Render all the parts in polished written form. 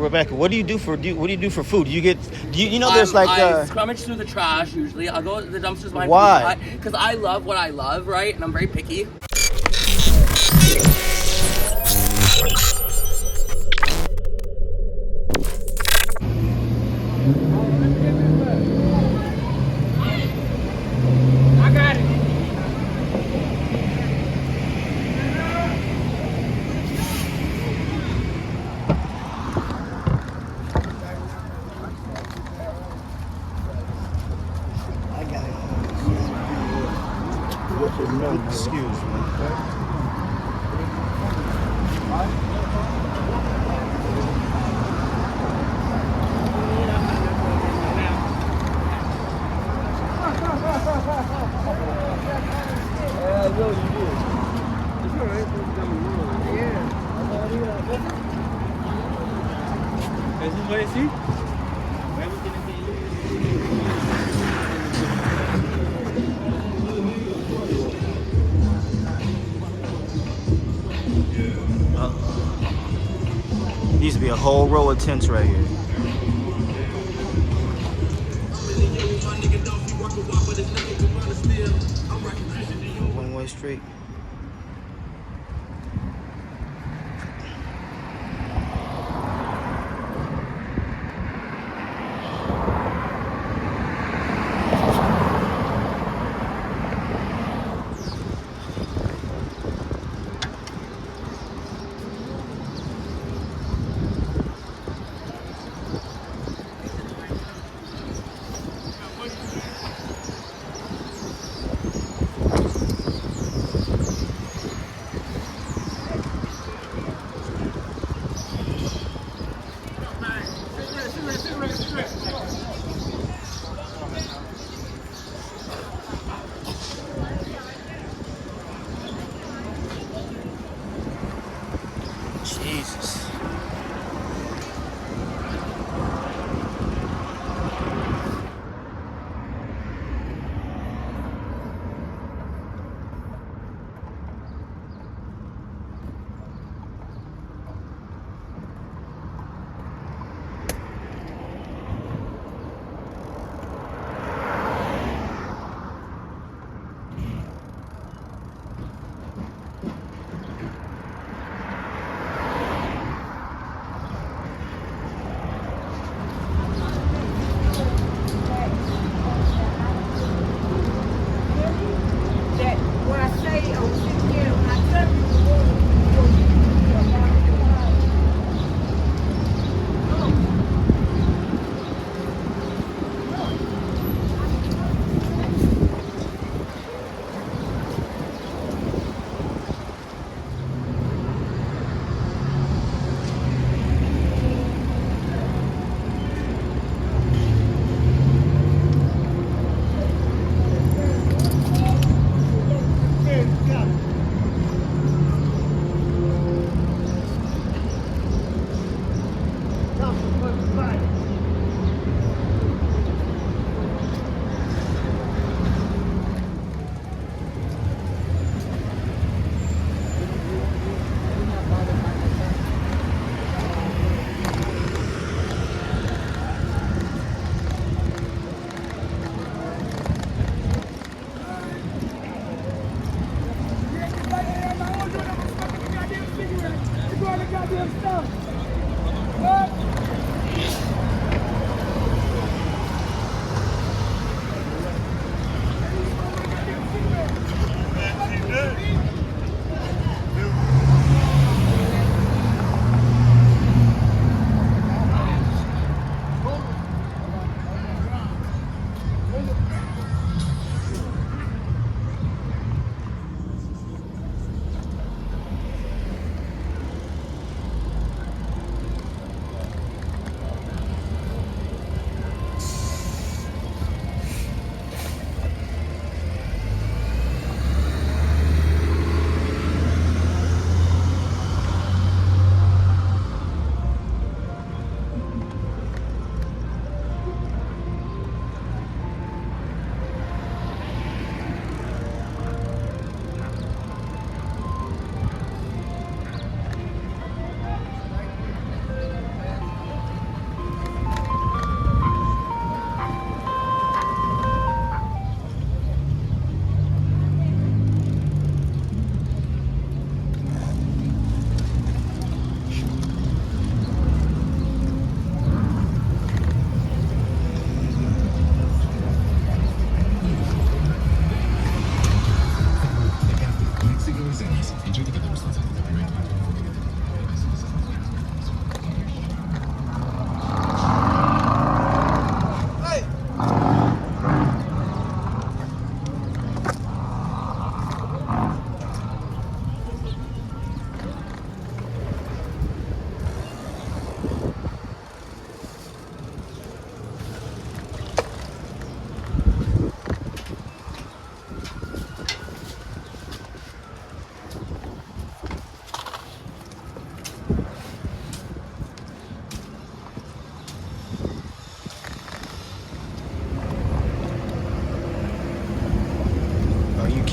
Rebecca, what do you do for what do you do for food? You know there's like I scrummage through the trash usually. I'll go to the dumpsters. Why? Because I love what I love, right? And I'm very picky. I got it. Excuse me. Used to be a whole row of tents right here. One-way street. Jesus.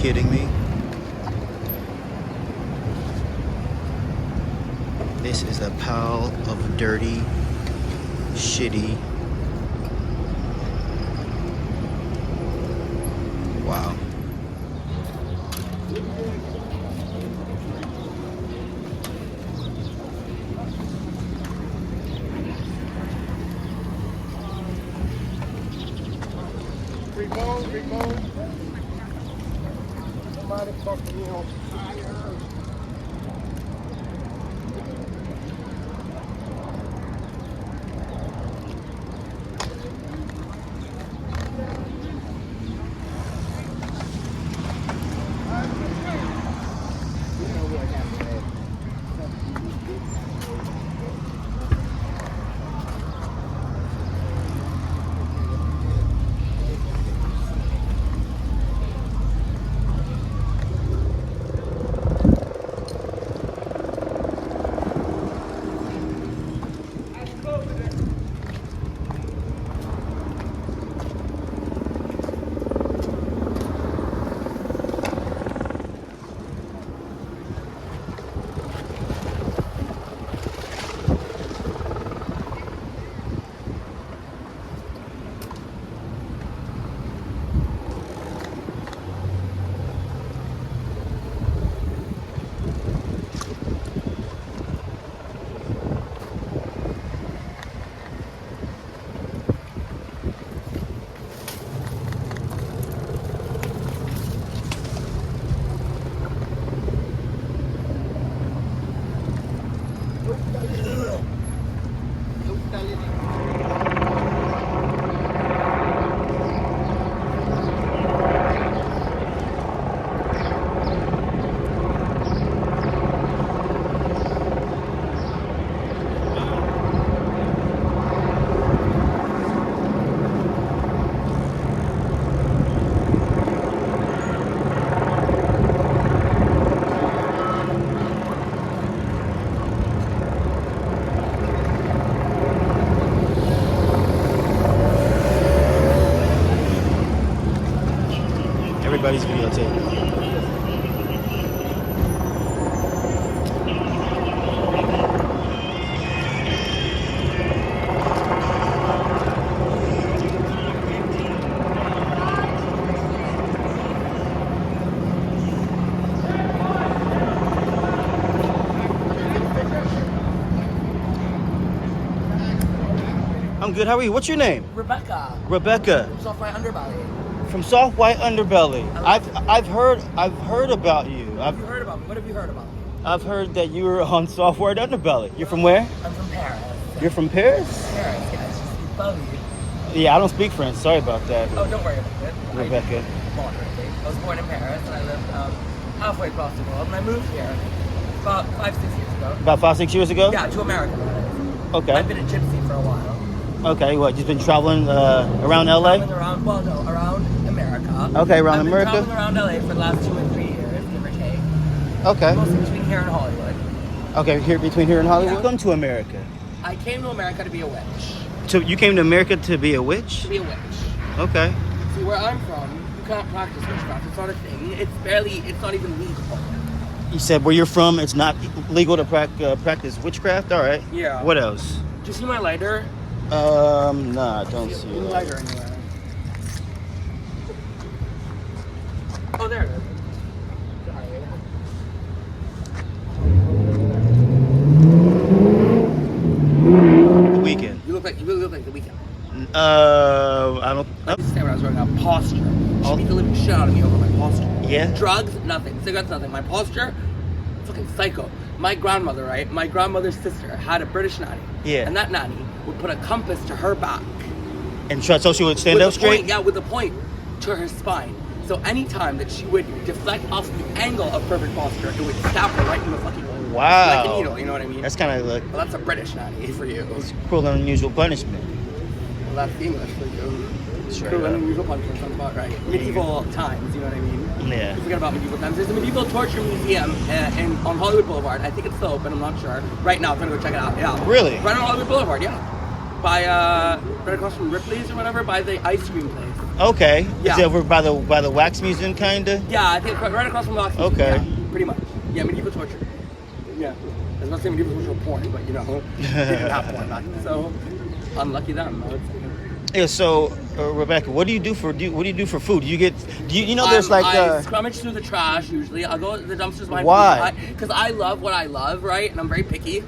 kidding me? This is a pile of dirty, shitty. Wow. Remote. Somebody fucking me on fire. Everybody's videotaping. I'm good. How are you? What's your name? Rebecca. Rebecca. Soft white underbelly. From Soft White Underbelly. I've heard about you. Have you heard about me? What have you heard about me? I've heard that you were on Soft White Underbelly. You're from where? I'm from Paris. You're from Paris? Paris, yeah. It's just funny. Yeah, I don't speak French. Sorry about that. Oh, don't worry about it. Rebecca. I was born in Paris and I lived halfway across the world and I moved here about 5-6 years ago. About 5-6 years ago? Yeah, to America. That is. Okay. I've been a gypsy for a while. Okay, what? You've been traveling around LA? Traveling around, well, no, around America. Okay, around America. I've been traveling around LA for the last 2 or 3 years, give or take. Okay. Mostly between here and Hollywood. Okay, between here and Hollywood? Yeah. Come to America. I came to America to be a witch. So you came to America to be a witch? To be a witch. Okay. See, where I'm from, you can't practice witchcraft. It's not a thing. It's not even legal. You said where you're from, it's not legal to practice witchcraft? All right. Yeah. What else? Do you see my lighter? Nah, I don't see Any it. lighter anywhere. Oh, there it is. The Weekend. You really look like The Weeknd. I don't. I used to say when I was growing up, posture. She beat the living shit out of me over my posture. Yeah? Drugs, nothing. Cigarettes, nothing. My posture, fucking psycho. My grandmother, right? My grandmother's sister had a British nanny. Yeah. And that nanny would put a compass to her back. And so she would stand up straight? With a point to her spine. So anytime that she would deflect off the angle of perfect posture, it would stab her right in the fucking Wow. like a needle, you know what I mean? That's kind of like Well, that's a British nanny for you. cruel and unusual punishment. Well, that's English for you. Straight Cruel and up. unusual punishment sounds about right. Medieval times, you know what I mean? Yeah. You forget about medieval times. There's a medieval torture museum on Hollywood Boulevard. I think it's still open, I'm not sure. Right now, I'm gonna go check it out. Yeah. Really? Right on Hollywood Boulevard, yeah. By right across from Ripley's or whatever, by the ice cream place. Okay. Yeah. Is it over by the wax museum, kinda? Yeah, I think right across from the Olsen. Okay. Yeah, pretty much. Yeah, medieval torture. Yeah. I was about to say medieval torture porn, but you know, they didn't have porn back then. So unlucky them, I would say. Yeah. So, Rebecca, what do you do for food? You know there's like I scrummage through the trash usually. I'll go to the dumpsters behind. Why? Because I love what I love, right? And I'm very picky.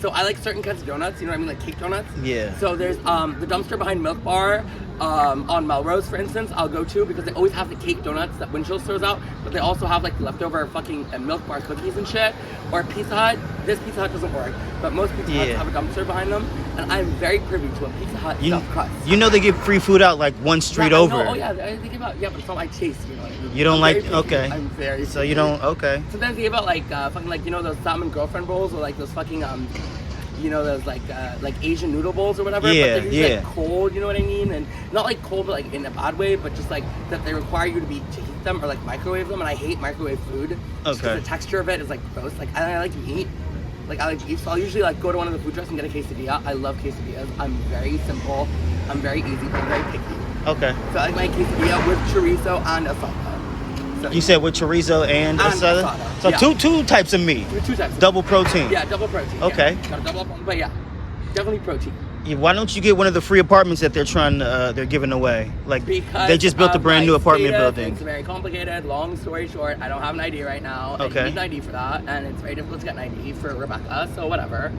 So I like certain kinds of donuts, you know what I mean, like cake donuts. Yeah. So there's the dumpster behind Milk Bar on Melrose, for instance, I'll go to because they always have the cake donuts that Winchell throws out, but they also have like the leftover fucking Milk Bar cookies and shit. Or Pizza Hut. This Pizza Hut doesn't work, but most Pizza Huts have a dumpster behind them, and I'm very privy to a Pizza Hut stuffed crust. You know they give free food out like one street over. Oh yeah, they give out. Yeah, but it's not my taste, you know what I mean? You don't like? Okay. I'm very. So you don't? Okay. Sometimes they give out like fucking like, you know, those salmon girlfriend bowls, or like those fucking you know, those like Asian noodle bowls or whatever. Yeah, but they're usually like cold, you know what I mean? And not like cold, but like in a bad way, but just like that they require you to heat them or like microwave them. And I hate microwave food. Just 'cause the texture of it is like gross. Like I like to eat. Like I like to eat, so I'll usually like go to one of the food trucks and get a quesadilla. I love quesadillas. I'm very simple. I'm very easy. I'm very picky. Okay. So I like my quesadilla with chorizo and asada. So, You said with chorizo and asada? asada. So Yeah. two types of meat. Two types. Double protein. Yeah, double protein. Okay. Yeah. Gotta double up on, but yeah, definitely protein. Yeah, why don't you get one of the free apartments that they're giving away? Like Because they just built a brand new apartment building. It's very complicated. Long story short, I don't have an ID right now. Okay. I need an ID for that, and it's very difficult to get an ID for Rebecca. So whatever.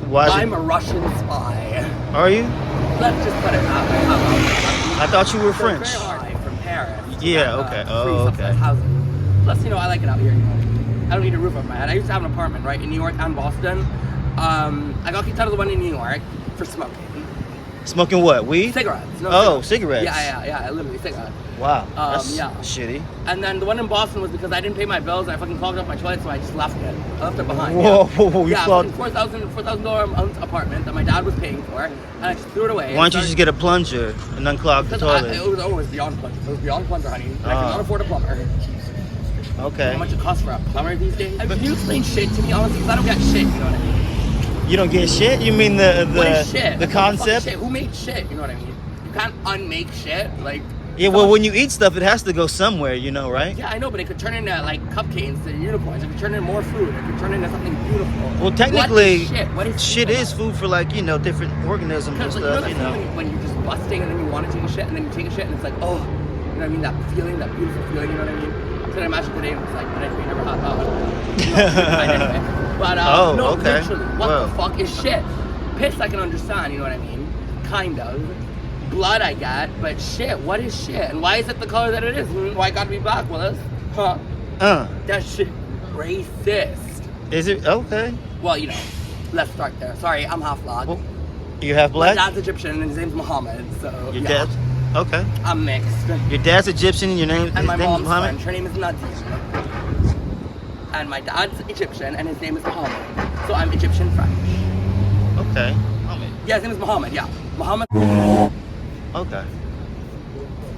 Why? I'm a Russian spy. Are you? Let's just put it that way. I thought you were So French. It's very hard from Paris. to Yeah, get, okay. free Oh, okay. subsidized housing. Plus, you know, I like it out here. You know, I don't need a roof over my head. I used to have an apartment right in New York and Boston. I got kicked out of the one in New York for smoking. Smoking what? Weed? Cigarettes. No, Oh, cigarettes. Yeah, literally cigarettes. Wow. That's yeah. shitty. And then the one in Boston was because I didn't pay my bills and I fucking clogged up my toilet, so I just left it. I left it behind. Whoa, yeah. you Yeah, clogged- $4,000 a month apartment that my dad was paying for, and I just threw it away. Why don't you just get a plunger and unclog the toilet? It was beyond plunger. It was beyond plunger, honey. And I cannot afford a plumber. Okay. How much it costs for a plumber these days? Can you explain shit to me, honestly? Because I don't get shit, you know what I mean? You don't get shit? You mean What is shit? the What concept? shit? Who made shit? You know what I mean? You can't unmake shit. Like. Yeah, well, when you eat stuff, it has to go somewhere, you know, right? Yeah, I know, but it could turn into like cupcakes and unicorns. It could turn into more food. It could turn into something beautiful. Well, technically, What is shit is food for, like, you know, different organisms and Because like, stuff, you know, that feeling when you're just busting and then you want to take a shit and then you take a shit and it's like, oh, you know what I mean? That feeling, that beautiful feeling, you know what I mean? I'm trying to imagine today and it's like, but anyway, never had that. Anyway. But no, okay. literally, what the fuck is shit? Piss, I can understand, you know what I mean? Kind of. Blood, I got, but shit, what is shit? And why is it the color that it is? Why it gotta be black, Willis? Huh? That shit racist. Is it? Okay. Well, you know, let's start there. Sorry, I'm half black. Well, you have My black? dad's Egyptian and his name's Muhammad, so Your yeah. dad? Okay. I'm mixed. Your dad's Egyptian and your name And my his name is mom's Muhammad? French. Her name is Nadia. And my dad's Egyptian and his name is Muhammad. So I'm Egyptian French. Okay. Muhammad. Yeah, his name is Muhammad, yeah. Muhammad. Okay.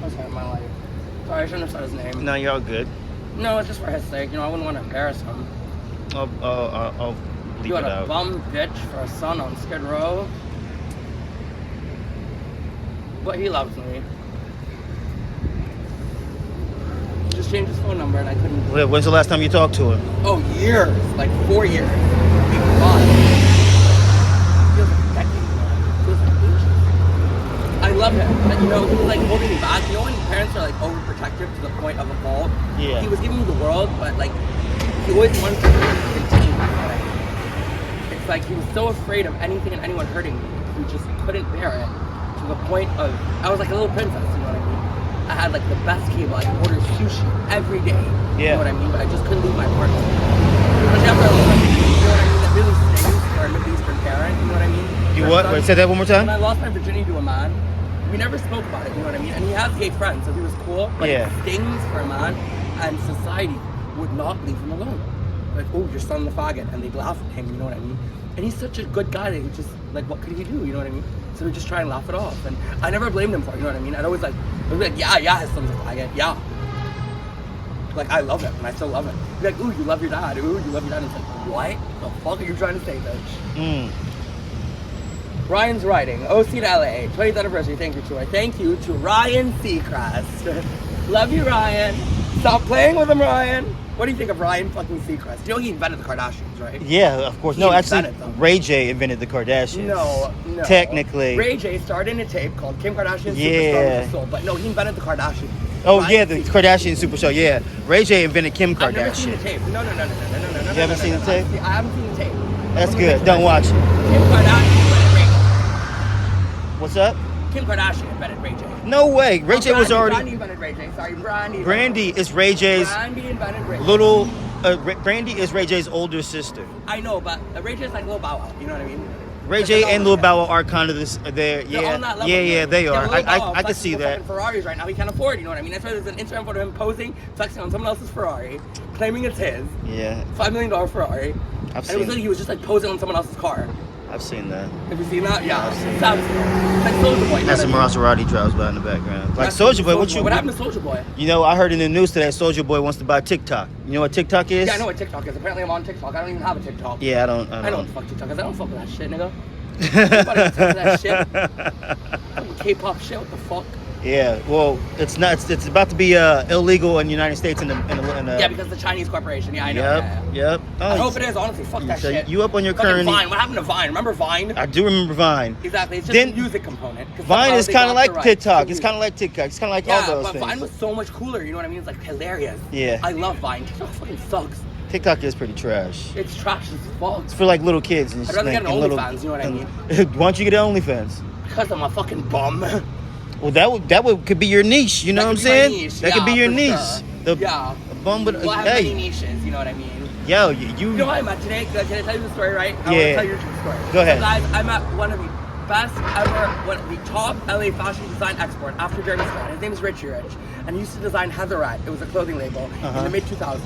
I'm sorry, my life. Sorry, I shouldn't have said his name. No, you're all good. No, it's just for his sake. You know, I wouldn't want to embarrass him. I'll leave You it had a out. bum bitch for a son on Skid Row. But he loves me. He just changed his phone number and I couldn't. When's the last time you talked to him? Oh, years. Like 4 years. Big month. Feels like a decade. Feels like ages. I love him. But, you know, he was like holding me back. You know when parents are like overprotective to the point of a fault? Yeah. He was giving me the world, but like, he always wanted to contain me. It's like he was so afraid of anything and anyone hurting me. He just couldn't bear it. To the point of, I was like a little princess, you know what I mean? I had like the best cable. I could order sushi every day. You know what I mean? But I just couldn't leave my apartment. But after I was like, you know what I mean? That really stings for a Middle Eastern parent, you know what I mean? You what? Wait, say that one more time? When I lost my virginity to a man, we never spoke about it, you know what I mean? And he has gay friends, so he was cool. But it stings for a man, and society would not leave him alone. Like, oh, your son the faggot, and they'd laugh at him, you know what I mean? And he's such a good guy that he just, like, what could he do, you know what I mean? So we just try and laugh it off. And I never blamed him for it, you know what I mean? I'd always like, yeah, his son's a faggot, yeah. Like, I love him, and I still love him. Be like, ooh, you love your dad, ooh, you love your dad. And it's like, what the fuck are you trying to say, bitch? Ryan's writing. OC to LA. 20th anniversary. Thank you, Troy. Thank you to Ryan Seacrest. Love you, Ryan. Stop playing with him, Ryan. What do you think of Ryan fucking Seacrest? You know he invented the Kardashians, right? Yeah, of course. He No, actually, invented them. Ray J invented the Kardashians. No. Technically. Ray J started in a tape called Kim Kardashian's Yeah. Superstar of the Soul. But no, he invented the Kardashians. Oh, Ryan yeah, the Seacrest. Kardashian Super Show. Yeah. Ray J invented Kim I've never seen the Kardashian. tape. No. You haven't seen the tape? I haven't seen the tape. That's good. Don't watch it. Kim Kardashian invented Ray J. What's up? Kim Kardashian invented Ray J. No way. Ray J was Brandy already. invented Ray J. Sorry, Brandy. Brandy is Ray J's Brandy invented Ray J. little. Brandy is Ray J's older sister. I know, but Ray J is like Lil Bow Wow. You know what I mean? Ray Like, J they're and all Lil like Bow Wow are kind of this. They're They're on that level, yeah, you know? they are. Lil Bow Wow I can flexing see with that. fucking Ferraris right now. He can't afford. You know what I mean? That's why there's an Instagram photo of him posing, flexing on someone else's Ferrari, claiming it's his. Yeah, $5 million Ferrari. I've And it seen. was like he was just like posing on someone else's car. I've seen that. Have you seen that? Yeah. I've seen Sounds like Soulja Boy. You know Has some what I mean? Maserati drives by in the background. Like That's Soulja Boy, what you? What happened to Soulja Boy? You know, I heard in the news today, Soulja Boy wants to buy TikTok. You know what TikTok is? Yeah, I know what TikTok is. Apparently I'm on TikTok. I don't even have a TikTok. Yeah, I don't. I know what the fuck TikTok is. I don't fuck with that shit, nigga. Nobody wants to fuck with that shit. Fucking K-pop shit. What the fuck? Yeah, well, it's not. It's about to be illegal in the United States. In the Yeah, because the Chinese corporation. Yeah, I know. Yep, Yeah, yeah. yep. Oh, I hope it is. Honestly, fuck that so shit. you up on your Fucking current? Vine. What happened to Vine? Remember Vine? I do remember Vine. Exactly. It's just Then- a music component. 'Cause Vine somehow is they kind got of like the rights TikTok. to It's music. kind of like TikTok. It's kind of like Yeah, all those but things. Vine was so much cooler. You know what I mean? It's like hilarious. Yeah. I love Vine. TikTok fucking sucks. TikTok is pretty trash. It's trash as fuck. It's for like little kids and I'd rather get an and little- OnlyFans, you know what I mean? Why don't you get an OnlyFans? Because I'm a fucking bum. Well, that would could be your niche. You know That what I'm could be my saying? niche, That could be yeah, your for niche. sure. The Yeah. bum with We'll have many hey, niches, you know what I mean? yo, You know what I met today? Can I tell you the story, right? I want Yeah. to tell you a true story. Go ahead. So guys, I met one of the best ever, one of the top LA fashion design expert after Jeremy Scott. His name is Richie Rich. And he used to design Heatherette. It was a clothing label in the mid-2000s.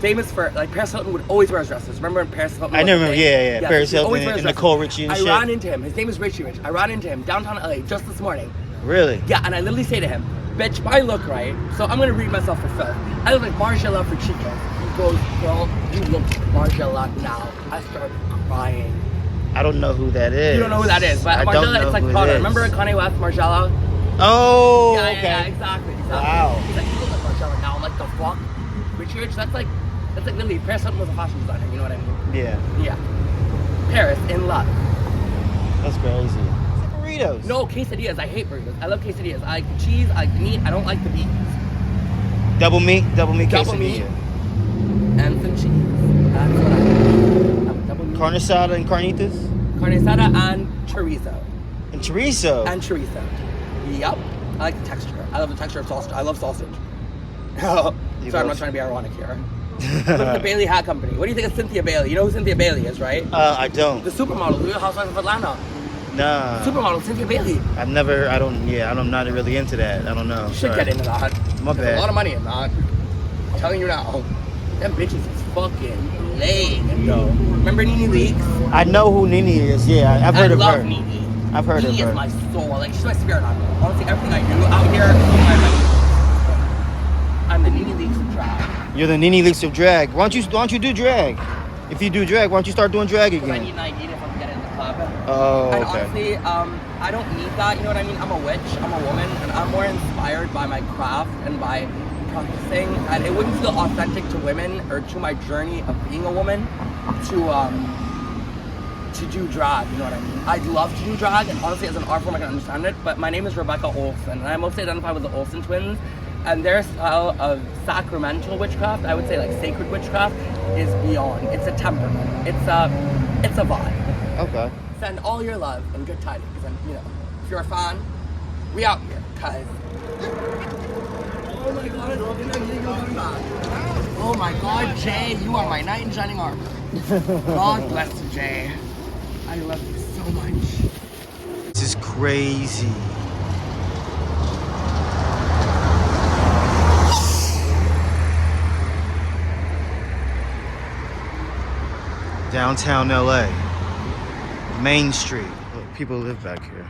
Famous for, like, Paris Hilton would always wear his dresses. Remember when Paris Hilton I was never a remember. thing? Yeah. Paris he would always Hilton wear and his Nicole dresses. Richie and I shit. ran into him. His name is Richie Rich. I ran into him downtown LA just this morning. Really? Yeah, and I literally say to him, bitch, I look right, so I'm gonna read myself for filth. I look like Margiela for Chico. He goes, girl, you look like Margiela now. I start crying. I don't know who that is. You don't know who that is, but I don't Margiela, know it's like who it Prada. is. Remember Kanye West, Margiela? Oh, Yeah, okay. yeah, exactly. Wow. He's like, you look like Margiela now. I'm like, the fuck? Richie Rich, that's like literally, Paris Hilton was a fashion designer, you know what I mean? Yeah, Yeah. Paris in love. that's crazy. Burritos. No, quesadillas. I hate burritos. I love quesadillas. I like the cheese, I like the meat. I don't like the beans. Double meat Double quesadilla. meat. And some cheese. That's what I like. Double meat. Carne asada and carnitas Carne asada and chorizo. and chorizo. And chorizo. Yup. I like the texture. I love the texture of sausage. I love sausage. Sorry, I'm not trying to be ironic here. Look at the Bailey Hat Company. What do you think of Cynthia Bailey? You know who Cynthia Bailey is, right? I don't. The supermodel, Real Housewives of Atlanta. Nah. Supermodel, Cynthia Bailey. I'm not really into that. I don't know. You should Sorry. get into that. My There's bad. a lot of money in that. I'm telling you now. Them bitches is fucking laying it though. Remember Nene Leakes? I know who Nene is. Yeah, I've heard I of love her. Nene. I've heard Nene of her. is my soul. Like, she's my spirit animal. Honestly, everything I do out here, I'm the Nene Leakes of drag. You're the Nene Leakes of drag. Why don't you do drag? If you do drag, why don't you start doing drag Because I again? need an ID if I'm getting in the club. Oh, And okay. honestly, I don't need that, you know what I mean? I'm a witch, I'm a woman, and I'm more inspired by my craft and by practicing. And it wouldn't feel authentic to women or to my journey of being a woman to do drag, you know what I mean? I'd love to do drag, and honestly, as an art form, I can understand it, but my name is Rebecca Olsen, and I mostly identify with the Olsen twins, and their style of sacramental witchcraft, I would say like sacred witchcraft, is beyond. It's a temperament. It's a vibe. Okay. Send all your love and good tidings, and you know, if you're a fan, we out here, cause oh my god, oh my god, Jay, you are my knight in shining armor. God bless you, Jay. I love you so much. This is crazy. Downtown LA. Main Street. Look, people live back here.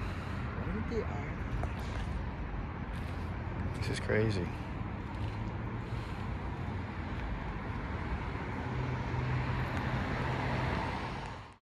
This is crazy.